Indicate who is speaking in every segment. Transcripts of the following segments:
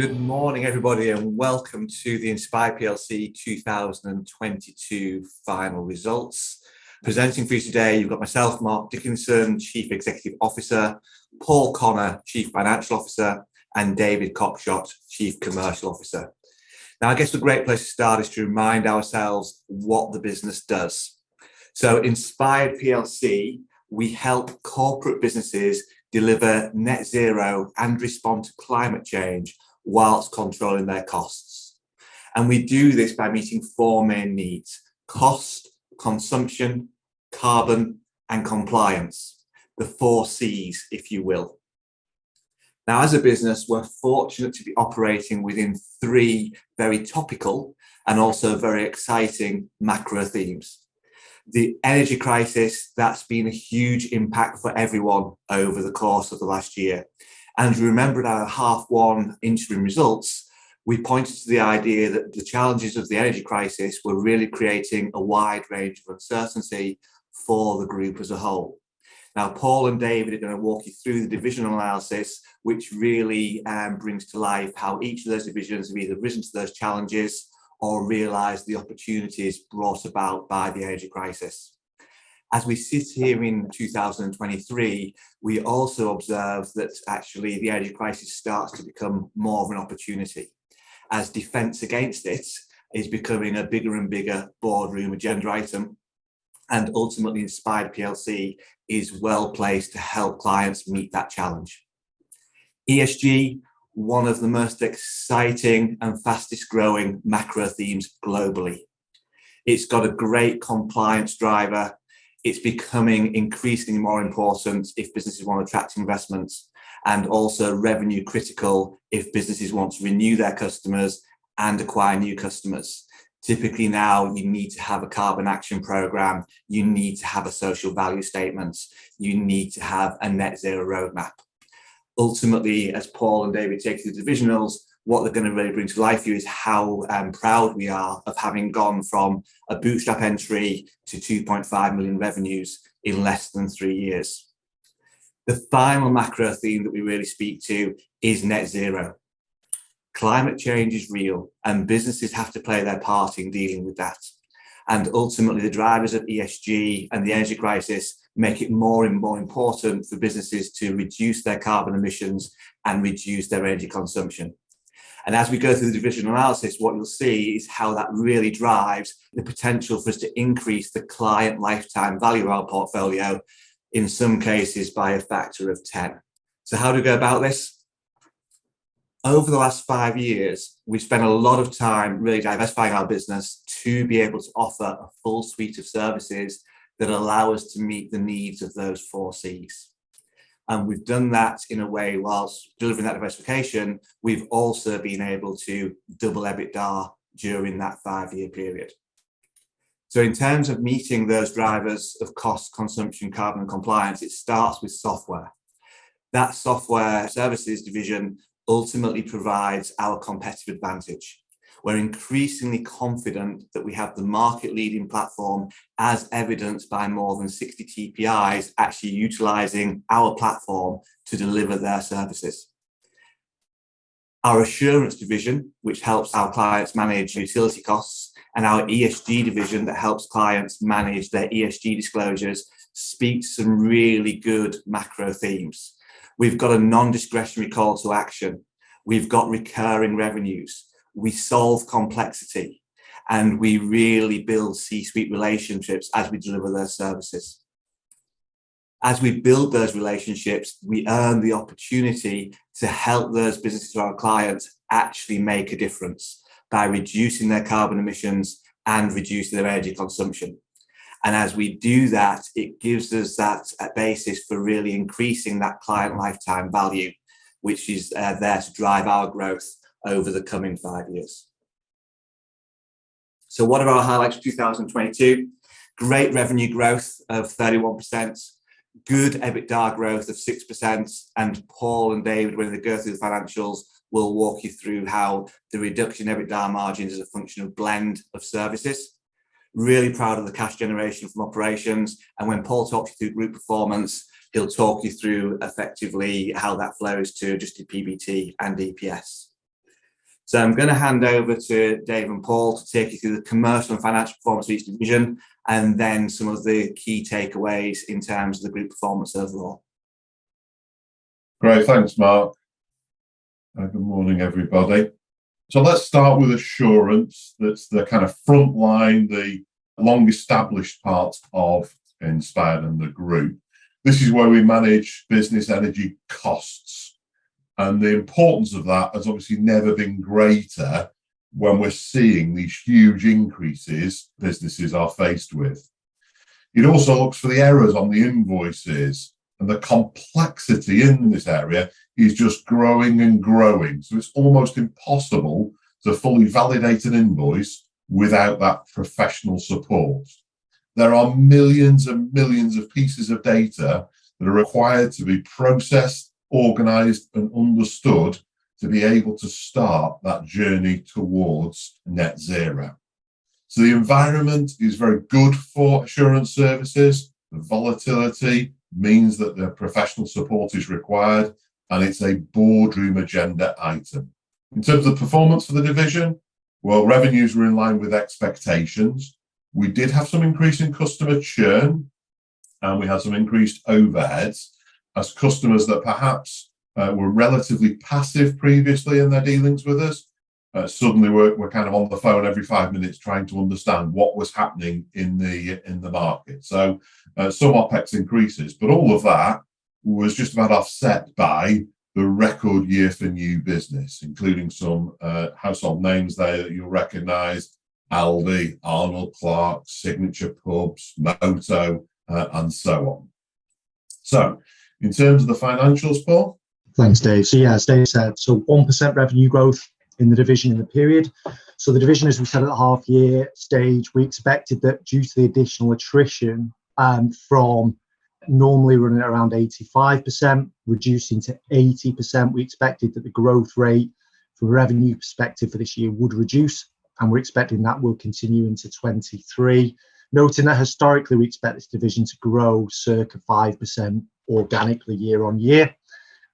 Speaker 1: Good morning, everybody, and welcome to the Inspired PLC 2022 final results. Presenting for you today, you've got myself, Mark Dickinson, Chief Executive Officer, Paul Connor, Chief Financial Officer, and David Cockshott, Chief Commercial Officer. Now, I guess the great place to start is to remind ourselves what the business does. So, Inspired PLC, we help corporate businesses deliver net zero and respond to climate change whilst controlling their costs. And we do this by meeting four main needs: cost, consumption, carbon, and compliance. The four C's, if you will. Now, as a business, we're fortunate to be operating within three very topical and also very exciting macro themes. The energy crisis, that's been a huge impact for everyone over the course of the last year. And remember, at our H1 interim results, we pointed to the idea that the challenges of the energy crisis were really creating a wide range of uncertainty for the group as a whole. Now, Paul and David are going to walk you through the divisional analysis, which really brings to life how each of those divisions have either risen to those challenges or realised the opportunities brought about by the energy crisis. As we sit here in 2023, we also observe that actually the energy crisis starts to become more of an opportunity, as defence against it is becoming a bigger and bigger boardroom agenda item. And ultimately, Inspired PLC is well placed to help clients meet that challenge. ESG, one of the most exciting and fastest growing macro themes globally. It's got a great compliance driver. It's becoming increasingly more important if businesses want to attract investments, and also revenue critical if businesses want to renew their customers and acquire new customers. Typically now you need to have a carbon action program, you need to have a social value statement, you need to have a net zero roadmap. Ultimately, as Paul and David take you through the divisionals, what they're going to really bring to life here is how proud we are of having gone from a bootstrap entry to 2.5 million revenues in less than 3 years. The final macro theme that we really speak to is net zero. Climate change is real and businesses have to play their part in dealing with that. And ultimately, the drivers of ESG and the energy crisis make it more and more important for businesses to reduce their carbon emissions and reduce their energy consumption. And as we go through the divisional analysis, what you'll see is how that really drives the potential for us to increase the client lifetime value of our portfolio, in some cases by a factor of 10. So how do we go about this? Over the last 5 years, we've spent a lot of time really diversifying our business to be able to offer a full suite of services that allow us to meet the needs of those four C's. And we've done that in a way whilst delivering that diversification, we've also been able to double EBITDA during that 5-year period. So in terms of meeting those drivers of cost, consumption, carbon and compliance, it starts with software. That software services division ultimately provides our competitive advantage. We're increasingly confident that we have the market leading platform, as evidenced by more than 60 TPIs actually utilising our platform to deliver their services. Our assurance division, which helps our clients manage utility costs, and our ESG division that helps clients manage their ESG disclosures, speak some really good macro themes. We've got a non-discretionary call to action. We've got recurring revenues. We solve complexity, and we really build C-suite relationships as we deliver their services. As we build those relationships, we earn the opportunity to help those businesses or our clients actually make a difference by reducing their carbon emissions and reducing their energy consumption. And as we do that, it gives us that basis for really increasing that client lifetime value, which is there to drive our growth over the coming 5 years. So what are our highlights for 2022? Great revenue growth of 31%, good EBITDA growth of 6%, and Paul and David, when they go through the financials, will walk you through how the reduction in EBITDA margins is a function of blend of services. Really proud of the cash generation from operations, and when Paul talks you through group performance, he'll talk you through effectively how that flows to adjusted PBT and EPS. So I'm going to hand over to Dave and Paul to take you through the commercial and financial performance of each division, and then some of the key takeaways in terms of the group performance overall.
Speaker 2: Great, thanks, Mark. Good morning, everybody. So let's start with assurance. That's the kind of front line, the long-established part of Inspired and the group. This is where we manage business energy costs. And the importance of that has obviously never been greater when we're seeing these huge increases businesses are faced with. It also looks for the errors on the invoices, and the complexity in this area is just growing and growing. So it's almost impossible to fully validate an invoice without that professional support. There are millions and millions of pieces of data that are required to be processed, organised and understood to be able to start that journey towards net zero. So the environment is very good for assurance services. The volatility means that the professional support is required, and it's a boardroom agenda item. In terms of performance for the division, well, revenues were in line with expectations. We did have some increase in customer churn, and we had some increased overheads as customers that perhaps were relatively passive previously in their dealings with us suddenly were kind of on the phone every 5 minutes trying to understand what was happening in the market. So some OPEX increases, but all of that was just about offset by the record year for new business, including some household names there that you'll recognise: Aldi, Arnold Clark, Signature Pubs, Moto, and so on. So in terms of the financials, Paul?
Speaker 3: Thanks, Dave. So yeah, as Dave said, so 1% revenue growth in the division in the period. So the division, as we said at the half year stage, we expected that due to the additional attrition from normally running at around 85%, reducing to 80%, we expected that the growth rate from a revenue perspective for this year would reduce, and we're expecting that will continue into 23. Noting that historically we expect this division to grow circa 5% organically year on year.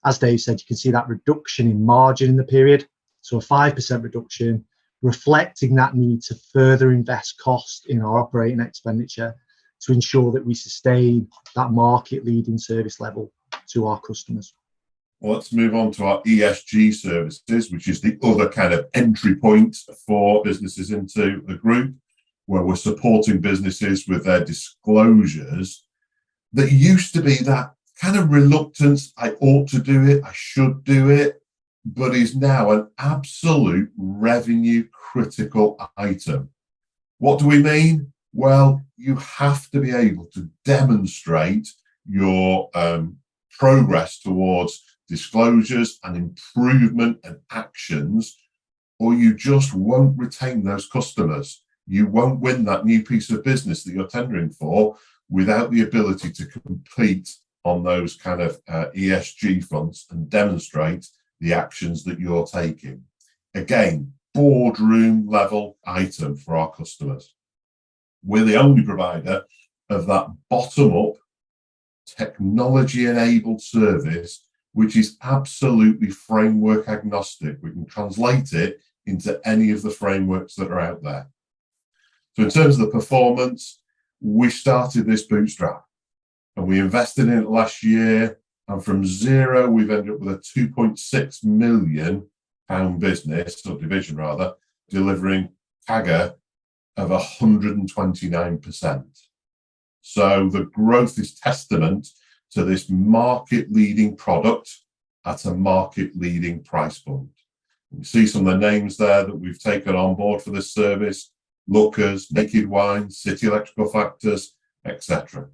Speaker 3: As Dave said, you can see that reduction in margin in the period. So a 5% reduction, reflecting that need to further invest cost in our operating expenditure to ensure that we sustain that market-leading service level to our customers.
Speaker 2: Well, let's move on to our ESG services, which is the other kind of entry point for businesses into the group, where we're supporting businesses with their disclosures. That used to be that kind of reluctance, I ought to do it, I should do it, but is now an absolute revenue critical item. What do we mean? Well, you have to be able to demonstrate your progress towards disclosures and improvement and actions, or you just won't retain those customers. You won't win that new piece of business that you're tendering for without the ability to compete on those kind of ESG fronts and demonstrate the actions that you're taking. Again, boardroom level item for our customers. We're the only provider of that bottom up technology enabled service, which is absolutely framework agnostic. We can translate it into any of the frameworks that are out there. So in terms of the performance, we started this bootstrap and we invested in it last year. And from zero, we've ended up with a £2.6 million business, or division rather, delivering CAGR of 129%. So the growth is testament to this market-leading product at a market-leading price point. You see some of the names there that we've taken on board for this service: Lookers, Naked Wine, City Electrical Factors, etc.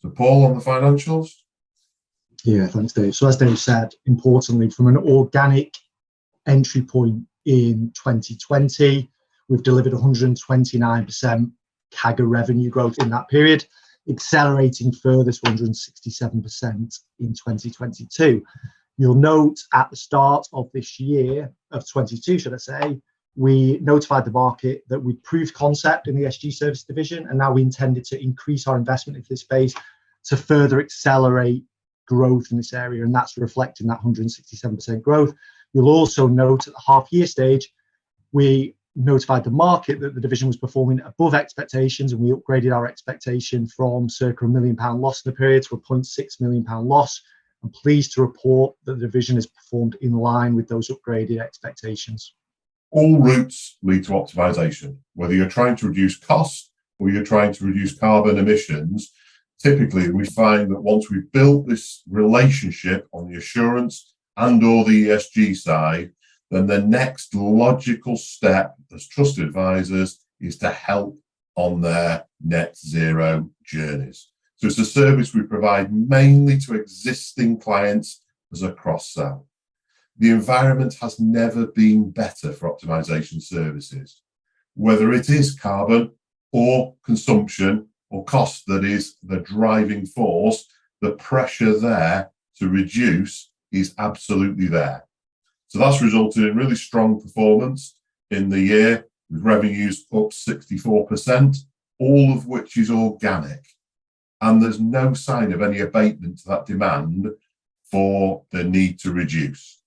Speaker 2: So Paul, on the financials?
Speaker 3: Yeah, thanks, Dave. So as Dave said, importantly, from an organic entry point in 2020, we've delivered 129% CAGR revenue growth in that period, accelerating further to 167% in 2022. You'll note at the start of this year, of 22, should I say, we notified the market that we proved concept in the ESG service division, and now we intended to increase our investment into this space to further accelerate growth in this area, and that's reflecting that 167% growth. You'll also note at the half year stage we notified the market that the division was performing above expectations, and we upgraded our expectation from circa £1 million loss in the period to a £0.6 million loss. I'm pleased to report that the division has performed in line with those upgraded expectations.
Speaker 2: All routes lead to optimization. Whether you're trying to reduce costs or you're trying to reduce carbon emissions, typically we find that once we've built this relationship on the assurance and or the ESG side, then the next logical step as trusted advisors is to help on their net zero journeys. So it's a service we provide mainly to existing clients as a cross-sell. The environment has never been better for optimization services. Whether it is carbon or consumption or cost that is the driving force, the pressure there to reduce is absolutely there. So that's resulted in really strong performance in the year, with revenues up 64%, all of which is organic. And there's no sign of any abatement to that demand for the need to reduce.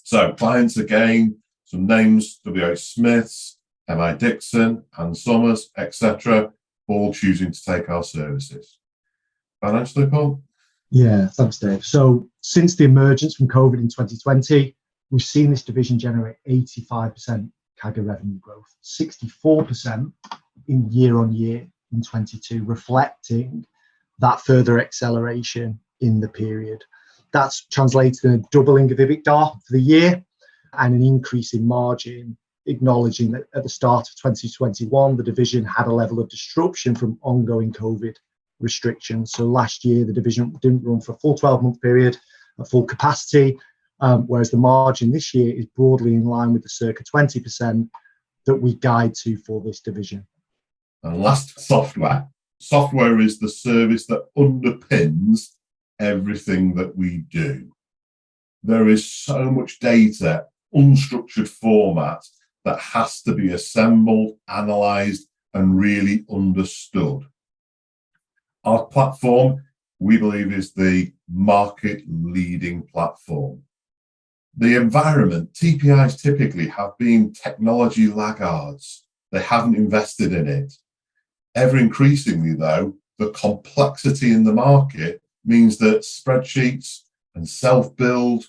Speaker 2: So clients again, some names, WH Smiths, MI Dickinson, and Summers, etc., all choosing to take our services. Financial report?
Speaker 3: Yeah, thanks, Dave. So since the emergence from COVID in 2020, we've seen this division generate 85% CAGR revenue growth, 64% in year-on-year in 22, reflecting that further acceleration in the period. That's translated in a doubling of EBITDA for the year and an increase in margin, acknowledging that at the start of 2021, the division had a level of disruption from ongoing COVID restrictions. So last year, the division didn't run for a full 12-month period at full capacity, whereas the margin this year is broadly in line with the circa 20% that we guide to for this division.
Speaker 2: And last, software. Software is the service that underpins everything that we do. There is so much data, unstructured format, that has to be assembled, analysed, and really understood. Our platform, we believe, is the market-leading platform. The environment, TPIs typically have been technology laggards. They haven't invested in it. Ever increasingly, though, the complexity in the market means that spreadsheets and self-build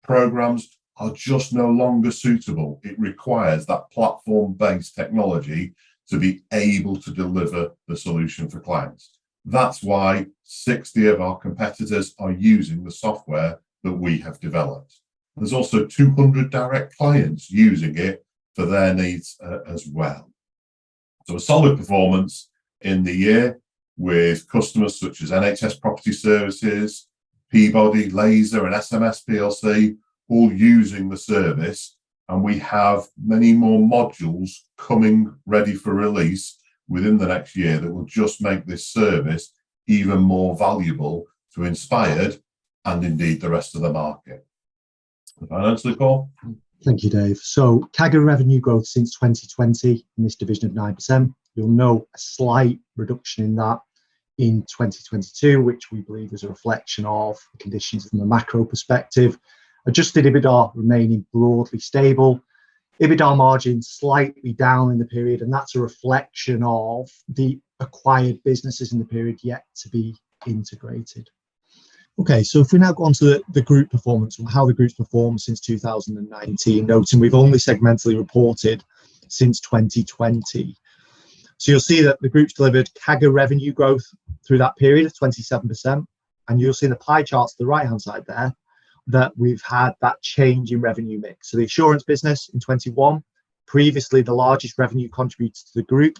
Speaker 2: programs are just no longer suitable. It requires that platform-based technology to be able to deliver the solution for clients. That's why 60 of our competitors are using the software that we have developed. There's also 200 direct clients using it for their needs as well. So a solid performance in the year with customers such as NHS Property Services, Peabody, Laser and SMS PLC, all using the service. And we have many more modules coming ready for release within the next year that will just make this service even more valuable to Inspired and indeed the rest of the market. The financial report.
Speaker 3: Thank you, Dave. So CAGR revenue growth since 2020 in this division of 9%. You'll note a slight reduction in that in 2022, which we believe is a reflection of the conditions from a macro perspective. Adjusted EBITDA remaining broadly stable. EBITDA margin slightly down in the period, and that's a reflection of the acquired businesses in the period yet to be integrated. Okay, so if we now go on to the group performance, how the group's performed since 2019, noting we've only segmentally reported since 2020. So you'll see that the group's delivered CAGR revenue growth through that period of 27%. And you'll see in the pie charts to the right-hand side there that we've had that change in revenue mix. So the assurance business in 21, previously the largest revenue contributor to the group.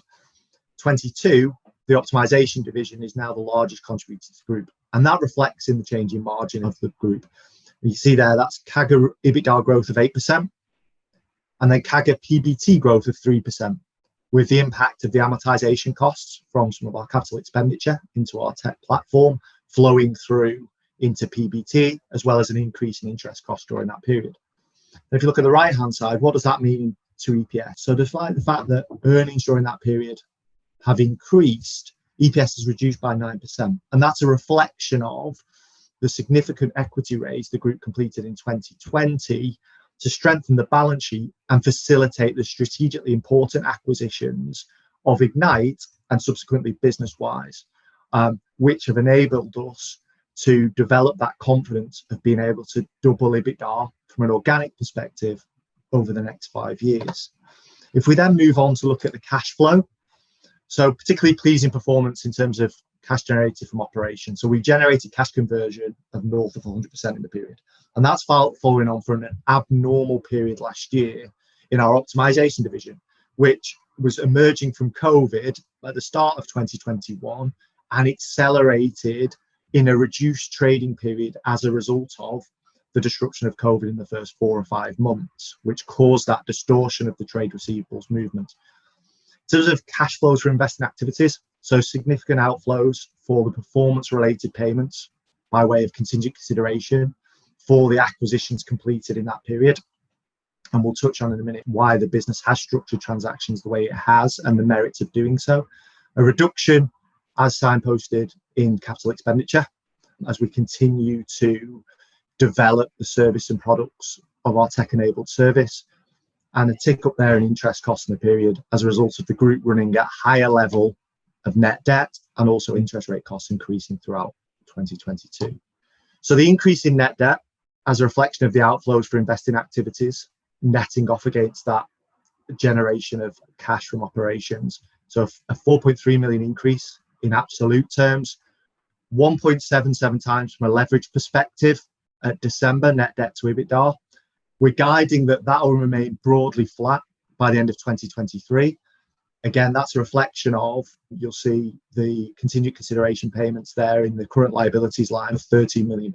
Speaker 3: 22, the optimization division is now the largest contributor to the group. And that reflects in the change in margin of the group. You see there, that's CAGR EBITDA growth of 8%, and then CAGR PBT growth of 3%, with the impact of the amortization costs from some of our capital expenditure into our tech platform flowing through into PBT, as well as an increase in interest costs during that period. And if you look at the right-hand side, what does that mean to EPS? So despite the fact that earnings during that period have increased, EPS is reduced by 9%. And that's a reflection of the significant equity raise the group completed in 2020 to strengthen the balance sheet and facilitate the strategically important acquisitions of Ignite and subsequently BusinessWise, which have enabled us to develop that confidence of being able to double EBITDA from an organic perspective over the next 5 years. If we then move on to look at the cash flow, so particularly pleasing performance in terms of cash generated from operations. So we generated cash conversion of north of 100% in the period. And that's following on from an abnormal period last year in our optimization division, which was emerging from COVID at the start of 2021 and accelerated in a reduced trading period as a result of the disruption of COVID in the first 4 or 5 months, which caused that distortion of the trade receivables movement. In terms of cash flows for investing activities, so significant outflows for the performance-related payments by way of contingent consideration for the acquisitions completed in that period. And we'll touch on in a minute why the business has structured transactions the way it has and the merits of doing so. A reduction, as signposted, in capital expenditure as we continue to develop the service and products of our tech-enabled service, and a tick up there in interest costs in the period as a result of the group running at higher level of net debt and also interest rate costs increasing throughout 2022. So the increase in net debt as a reflection of the outflows for investing activities, netting off against that generation of cash from operations. So a 4.3 million increase in absolute terms, 1.77 times from a leverage perspective at December net debt to EBITDA. We're guiding that will remain broadly flat by the end of 2023. Again, that's a reflection of, you'll see the contingent consideration payments there in the current liabilities line of £13 million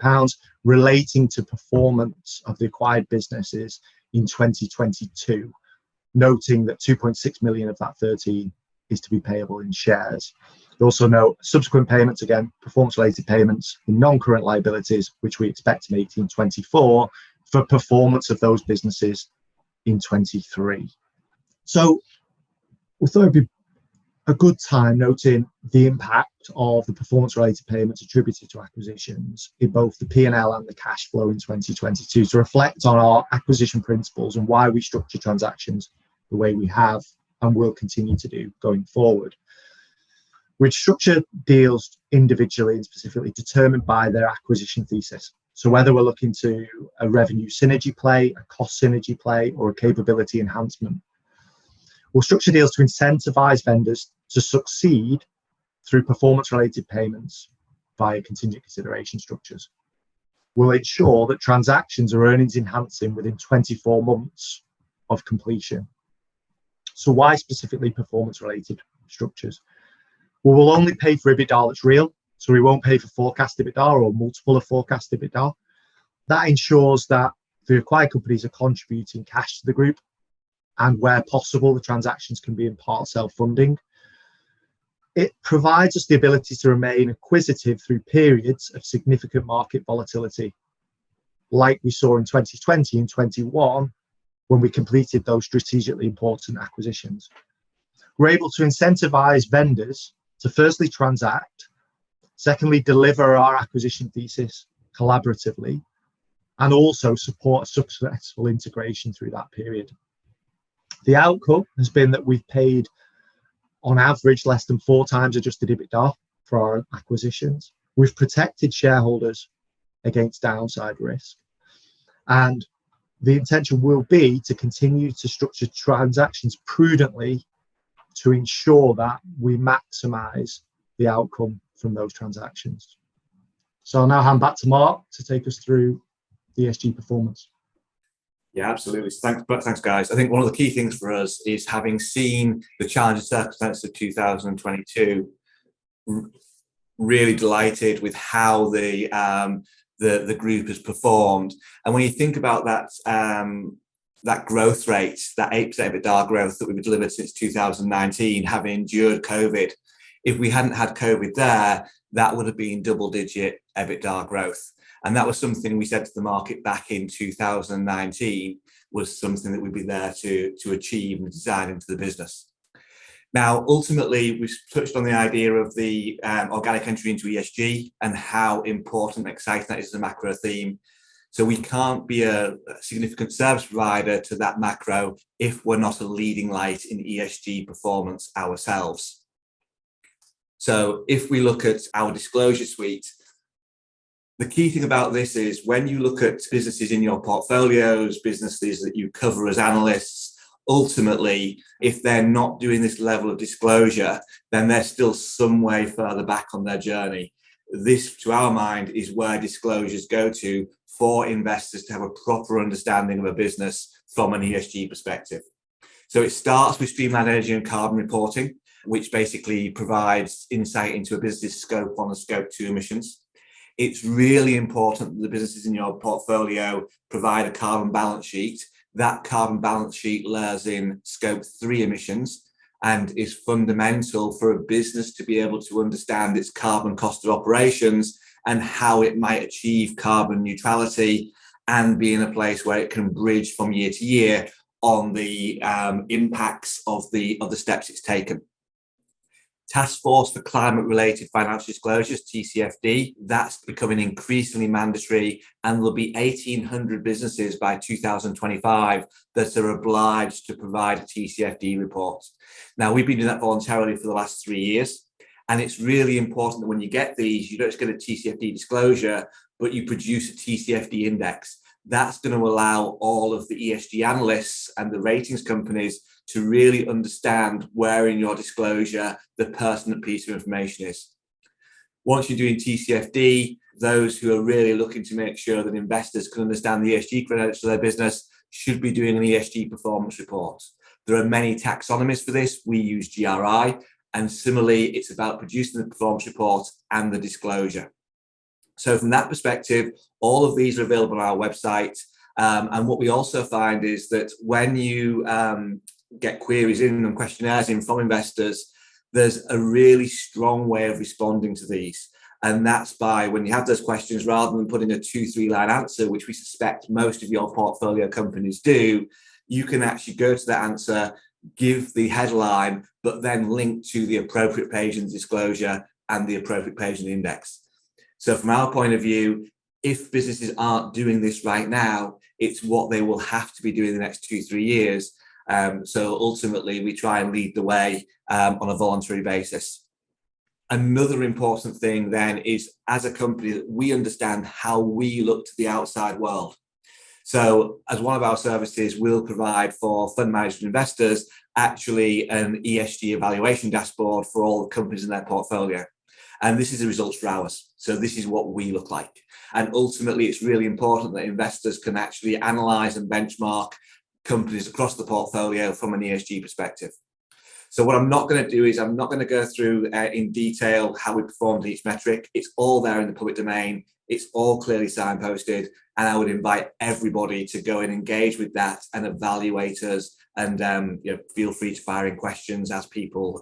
Speaker 3: relating to performance of the acquired businesses in 2022, noting that 2.6 million of that 13 is to be payable in shares. We also note subsequent payments, again, performance-related payments in non-current liabilities, which we expect in 1824 for performance of those businesses in 23. So we thought it'd be a good time noting the impact of the performance-related payments attributed to acquisitions in both the P&L and the cash flow in 2022 to reflect on our acquisition principles and why we structure transactions the way we have and will continue to do going forward. We structure deals individually and specifically determined by their acquisition thesis. So whether we're looking to a revenue synergy play, a cost synergy play, or a capability enhancement. We'll structure deals to incentivize vendors to succeed through performance-related payments via contingent consideration structures. We'll ensure that transactions are earnings enhancing within 24 months of completion. So why specifically performance-related structures? We will only pay for EBITDA that's real, so we won't pay for forecast EBITDA or multiple of forecast EBITDA. That ensures that the acquired companies are contributing cash to the group, and where possible, the transactions can be in part self-funding. It provides us the ability to remain acquisitive through periods of significant market volatility, like we saw in 2020 and 21 when we completed those strategically important acquisitions. We're able to incentivize vendors to firstly transact, secondly deliver our acquisition thesis collaboratively, and also support a successful integration through that period. The outcome has been that we've paid on average less than 4 times adjusted EBITDA for our acquisitions. We've protected shareholders against downside risk. And the intention will be to continue to structure transactions prudently to ensure that we maximize the outcome from those transactions. So I'll now hand back to Mark to take us through the ESG performance.
Speaker 1: Yeah, absolutely. Thanks, guys. I think one of the key things for us is, having seen the challenging circumstances of 2022, really delighted with how the group has performed. And when you think about that growth rate, that 8% EBITDA growth that we've delivered since 2019, having endured COVID, if we hadn't had COVID there, that would have been double-digit EBITDA growth. And that was something we said to the market back in 2019 was something that we'd be there to achieve and design into the business. Now, ultimately, we've touched on the idea of the organic entry into ESG and how important and exciting that is as a macro theme. So we can't be a significant service provider to that macro if we're not a leading light in ESG performance ourselves. So if we look at our disclosure suite, the key thing about this is when you look at businesses in your portfolios, businesses that you cover as analysts, ultimately, if they're not doing this level of disclosure, then they're still some way further back on their journey. This, to our mind, is where disclosures go to for investors to have a proper understanding of a business from an ESG perspective. So it starts with streamlined energy and carbon reporting, which basically provides insight into a business's scope 1 and scope 2 emissions. It's really important that the businesses in your portfolio provide a carbon balance sheet. That carbon balance sheet layers in scope 3 emissions and is fundamental for a business to be able to understand its carbon cost of operations and how it might achieve carbon neutrality and be in a place where it can bridge from year to year on the impacts of the steps it's taken. Task Force for Climate-Related Financial Disclosures, TCFD, that's becoming increasingly mandatory, and there'll be 1,800 businesses by 2025 that are obliged to provide a TCFD report. Now, we've been doing that voluntarily for the last 3 years, and it's really important that when you get these, you don't just get a TCFD disclosure, but you produce a TCFD index. That's going to allow all of the ESG analysts and the ratings companies to really understand where in your disclosure the pertinent piece of information is. Once you're doing TCFD, those who are really looking to make sure that investors can understand the ESG credentials of their business should be doing an ESG performance report. There are many taxonomies for this. We use GRI, and similarly, it's about producing the performance report and the disclosure. So from that perspective, all of these are available on our website. And what we also find is that when you get queries in and questionnaires in from investors, there's a really strong way of responding to these. And that's by, when you have those questions, rather than putting a 2-3 line answer, which we suspect most of your portfolio companies do, you can actually go to that answer, give the headline, but then link to the appropriate page in the disclosure and the appropriate page in the index. So from our point of view, if businesses aren't doing this right now, it's what they will have to be doing in the next 2-3 years. So ultimately, we try and lead the way on a voluntary basis. Another important thing then is, as a company, that we understand how we look to the outside world. So as one of our services, we'll provide for fund managers and investors actually an ESG evaluation dashboard for all the companies in their portfolio. And this is the results for ours. So this is what we look like. And ultimately, it's really important that investors can actually analyze and benchmark companies across the portfolio from an ESG perspective. So what I'm not going to do is I'm not going to go through in detail how we performed each metric. It's all there in the public domain. It's all clearly signposted. And I would invite everybody to go and engage with that and evaluate us, and feel free to fire in questions as people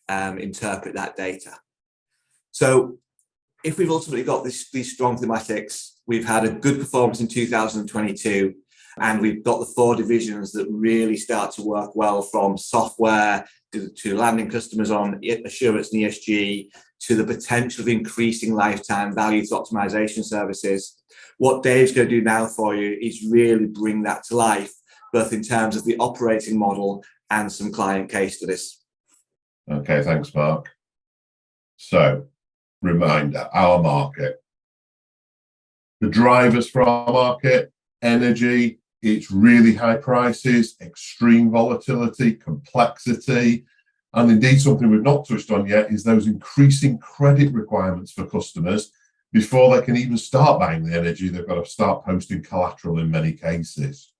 Speaker 1: interpret that data. So if we've ultimately got these strong thematics, we've had a good performance in 2022, and we've got the 4 divisions that really start to work well, from software to landing customers on assurance and ESG, to the potential of increasing lifetime value through optimization services. What Dave's going to do now for you is really bring that to life, both in terms of the operating model and some client case studies.
Speaker 2: Okay, thanks, Mark. So, reminder, our market. The drivers for our market: energy, it's really high prices, extreme volatility, complexity, and indeed something we've not touched on yet is those increasing credit requirements for customers. Before they can even start buying the energy, they've got to start posting collateral in many cases.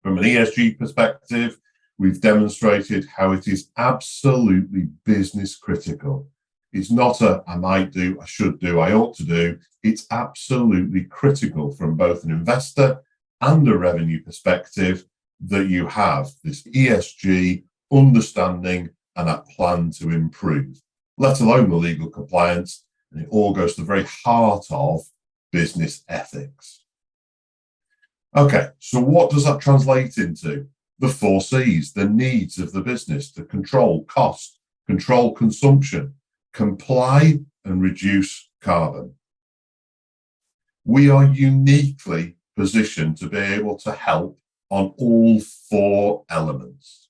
Speaker 2: From an ESG perspective, we've demonstrated how it is absolutely business critical. It's not a I might do, I should do, I ought to do. It's absolutely critical from both an investor and a revenue perspective that you have this ESG understanding and a plan to improve, let alone the legal compliance. And it all goes to the very heart of business ethics. Okay, so what does that translate into? The 4 C's, the needs of the business to control cost, control consumption, comply and reduce carbon. We are uniquely positioned to be able to help on all four elements.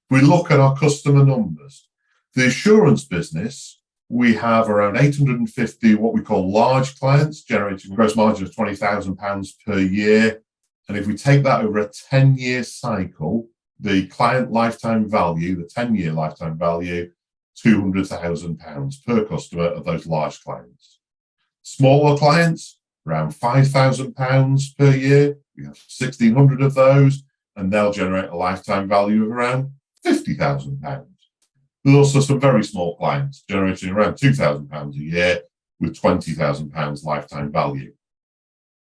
Speaker 2: If we look at our customer numbers, the assurance business, we have around 850 what we call large clients generating a gross margin of £20,000 per year. And if we take that over a 10-year cycle, the client lifetime value, the 10-year lifetime value, £200,000 per customer of those large clients. Smaller clients, around £5,000 per year. We have 1,600 of those, and they'll generate a lifetime value of around £50,000. There's also some very small clients generating around £2,000 a year with £20,000 lifetime value.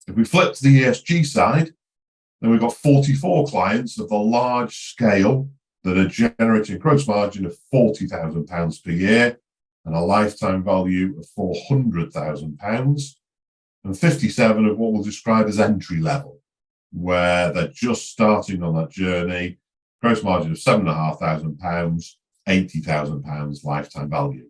Speaker 2: If we flip to the ESG side, then we've got 44 clients of the large scale that are generating a gross margin of £40,000 per year and a lifetime value of £400,000, and 57 of what we'll describe as entry level, where they're just starting on that journey, gross margin of £7,500, £80,000 lifetime value.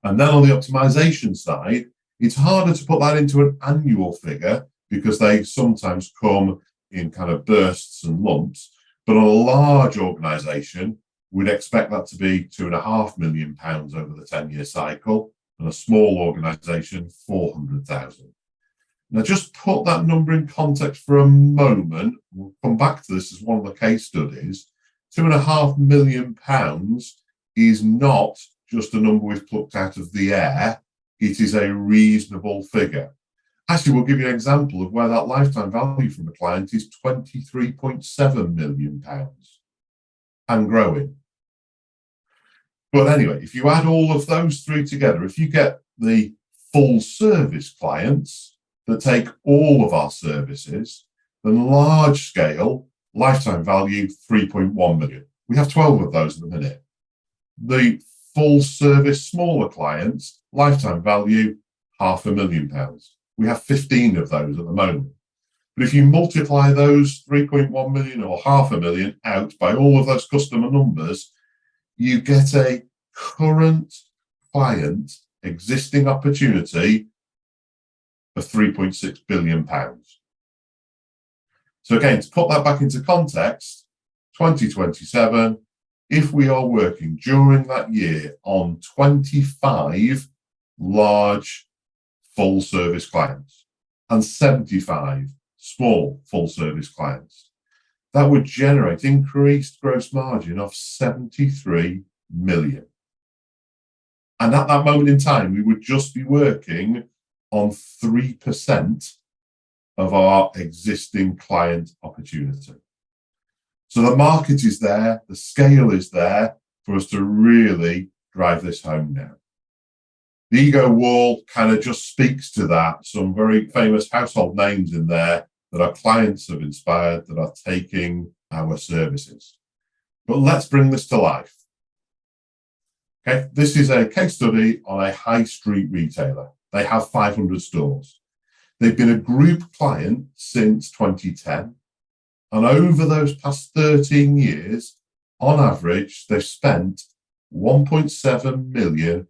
Speaker 2: And then on the optimization side, it's harder to put that into an annual figure because they sometimes come in kind of bursts and lumps. But on a large organisation, we'd expect that to be £2.5 million over the 10-year cycle, and a small organisation, 400,000. Now, just put that number in context for a moment. We'll come back to this as one of the case studies. £2.5 million is not just a number we've plucked out of the air. It is a reasonable figure. Actually, we'll give you an example of where that lifetime value from a client is £23.7 million and growing. But anyway, if you add all of those three together, if you get the full service clients that take all of our services, then large scale lifetime value 3.1 million. We have 12 of those at the minute. The full service smaller clients, lifetime value £500,000. We have 15 of those at the moment. But if you multiply those 3.1 million or £500,000 out by all of those customer numbers, you get a current client existing opportunity of £3.6 billion. So again, to put that back into context, 2027, if we are working during that year on 25 large full service clients and 75 small full service clients, that would generate increased gross margin of 73 million. And at that moment in time, we would just be working on 3% of our existing client opportunity. So the market is there, the scale is there for us to really drive this home now. The ego wall kind of just speaks to that. Some very famous household names in there that are clients of Inspired that are taking our services. But let's bring this to life. Okay, this is a case study on a high street retailer. They have 500 stores. They've been a group client since 2010. And over those past 13 years, on average, they've spent 1.7 million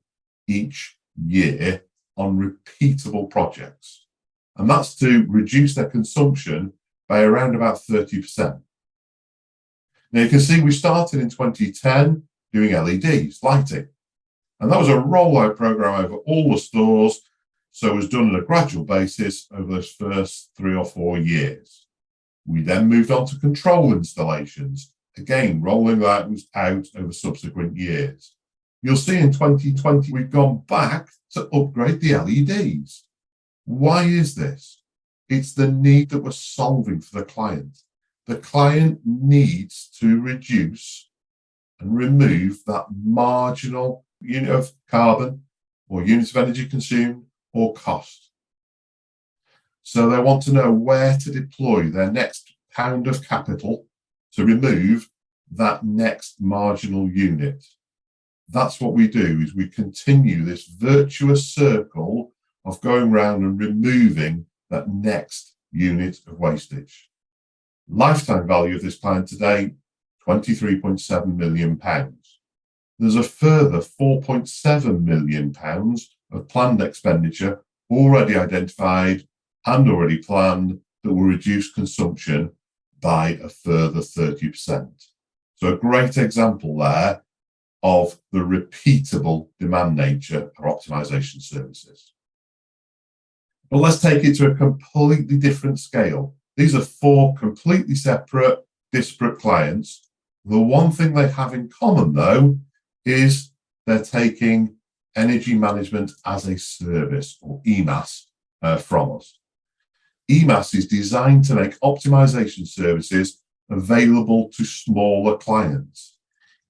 Speaker 2: each year on repeatable projects. And that's to reduce their consumption by around about 30%. Now you can see we started in 2010 doing LEDs, lighting. And that was a rollout program over all the stores. So it was done on a gradual basis over those first 3 or 4 years. We then moved on to control installations, again, rolling that out over subsequent years. You'll see in 2020, we've gone back to upgrade the LEDs. Why is this? It's the need that we're solving for the client. The client needs to reduce and remove that marginal unit of carbon or units of energy consumed or cost. So they want to know where to deploy their next pound of capital to remove that next marginal unit. That's what we do, is we continue this virtuous circle of going around and removing that next unit of wastage. Lifetime value of this client today, £23.7 million. There's a further £4.7 million of planned expenditure already identified and already planned that will reduce consumption by a further 30%. So a great example there of the repeatable demand nature of optimization services. But let's take it to a completely different scale. These are 4 completely separate, disparate clients. The one thing they have in common, though, is they're taking energy management as a service, or EMAS, from us. EMAS is designed to make optimization services available to smaller clients.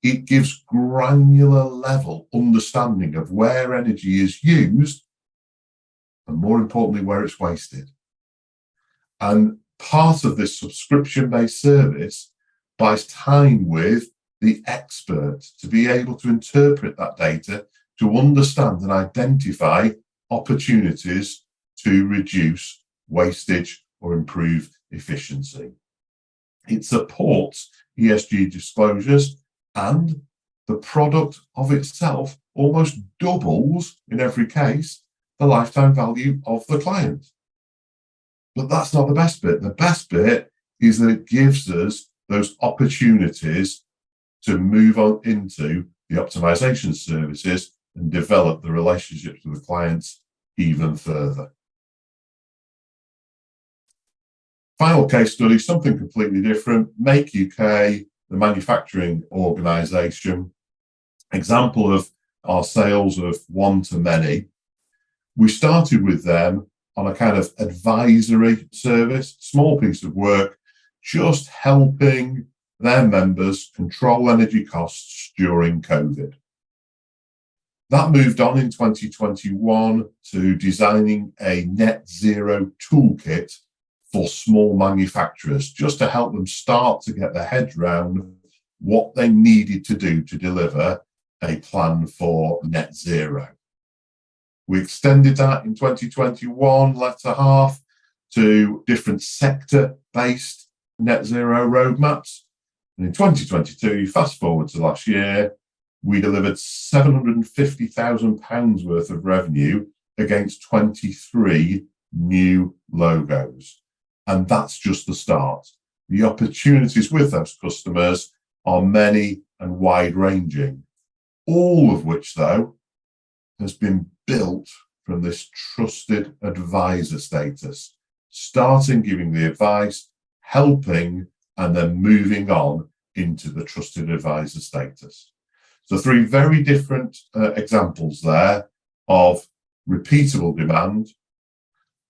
Speaker 2: It gives granular level understanding of where energy is used and, more importantly, where it's wasted. And part of this subscription-based service buys time with the expert to be able to interpret that data, to understand and identify opportunities to reduce wastage or improve efficiency. It supports ESG disclosures, and the product of itself almost doubles, in every case, the lifetime value of the client. But that's not the best bit. The best bit is that it gives us those opportunities to move on into the optimization services and develop the relationships with the clients even further. Final case study, something completely different. Make UK, the manufacturing organisation, example of our sales of one to many. We started with them on a kind of advisory service, small piece of work, just helping their members control energy costs during COVID. That moved on in 2021 to designing a net zero toolkit for small manufacturers, just to help them start to get their heads around what they needed to do to deliver a plan for net zero. We extended that in 2021, latter half, to different sector-based net zero roadmaps. And in 2022, fast forward to last year, we delivered £750,000 worth of revenue against 23 new logos. And that's just the start. The opportunities with those customers are many and wide-ranging, all of which, though, has been built from this trusted advisor status, starting giving the advice, helping, and then moving on into the trusted advisor status. So 3 very different examples there of repeatable demand,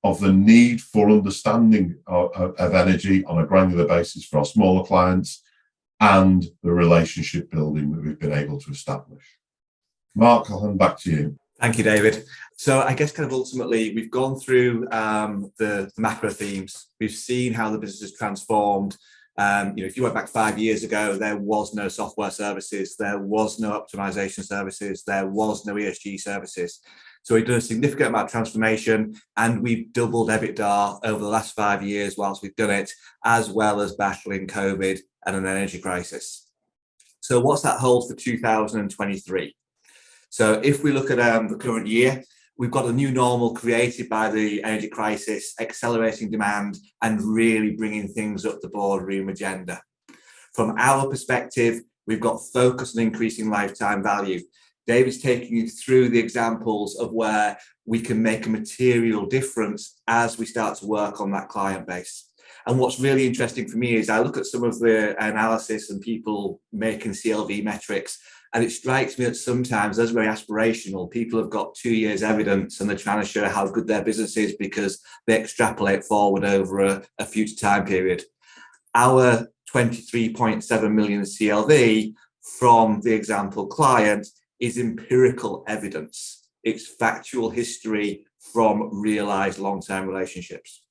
Speaker 2: of the need for understanding of energy on a granular basis for our smaller clients, and the relationship building that we've been able to establish. Mark, I'll hand back to you.
Speaker 1: Thank you, David. So I guess kind of ultimately, we've gone through the macro themes. We've seen how the business has transformed. If you went back 5 years ago, there was no software services, there was no optimization services, there was no ESG services. So we've done a significant amount of transformation, and we've doubled EBITDA over the last 5 years whilst we've done it, as well as battling COVID and an energy crisis. So what's that hold for 2023? So if we look at the current year, we've got a new normal created by the energy crisis, accelerating demand and really bringing things up the boardroom agenda. From our perspective, we've got focus on increasing lifetime value. David's taking you through the examples of where we can make a material difference as we start to work on that client base. And what's really interesting for me is I look at some of the analysis and people making CLV metrics, and it strikes me that sometimes that's very aspirational. People have got 2 years evidence and they're trying to show how good their business is because they extrapolate forward over a future time period. Our 23.7 million CLV from the example client is empirical evidence. It's factual history from realized long-term relationships.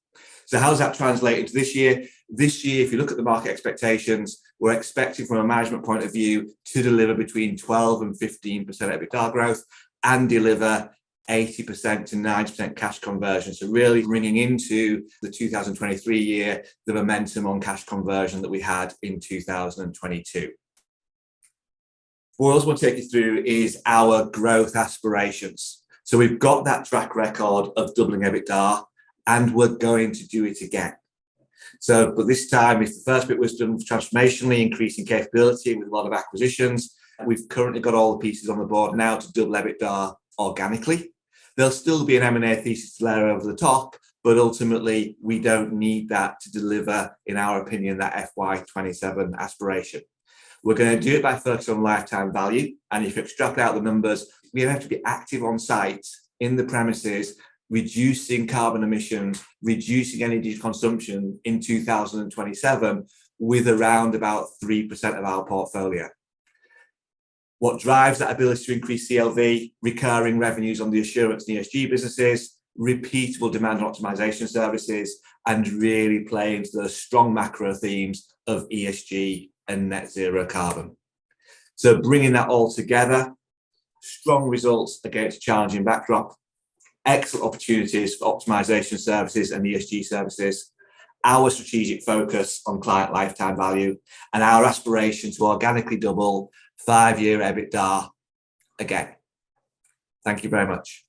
Speaker 1: So how does that translate into this year? This year, if you look at the market expectations, we're expecting from a management point of view to deliver between 12 and 15% EBITDA growth and deliver 80% to 90% cash conversion. So really bringing into the 2023 year the momentum on cash conversion that we had in 2022. What I also want to take you through is our growth aspirations. So we've got that track record of doubling EBITDA, and we're going to do it again. So, but this time, if the first bit was done transformationally, increasing capability with a lot of acquisitions, we've currently got all the pieces on the board now to double EBITDA organically. There'll still be an M&A thesis to layer over the top, but ultimately we don't need that to deliver, in our opinion, that FY27 aspiration. We're going to do it by focusing on lifetime value. And if you extrapolate out the numbers, we have to be active on site in the premises, reducing carbon emissions, reducing energy consumption in 2027 with around about 3% of our portfolio. What drives that ability to increase CLV? Recurring revenues on the assurance and ESG businesses, repeatable demand optimization services, and really play into the strong macro themes of ESG and net zero carbon. So bringing that all together, strong results against a challenging backdrop, excellent opportunities for optimization services and ESG services, our strategic focus on client lifetime value, and our aspiration to organically double 5-year EBITDA again. Thank you very much.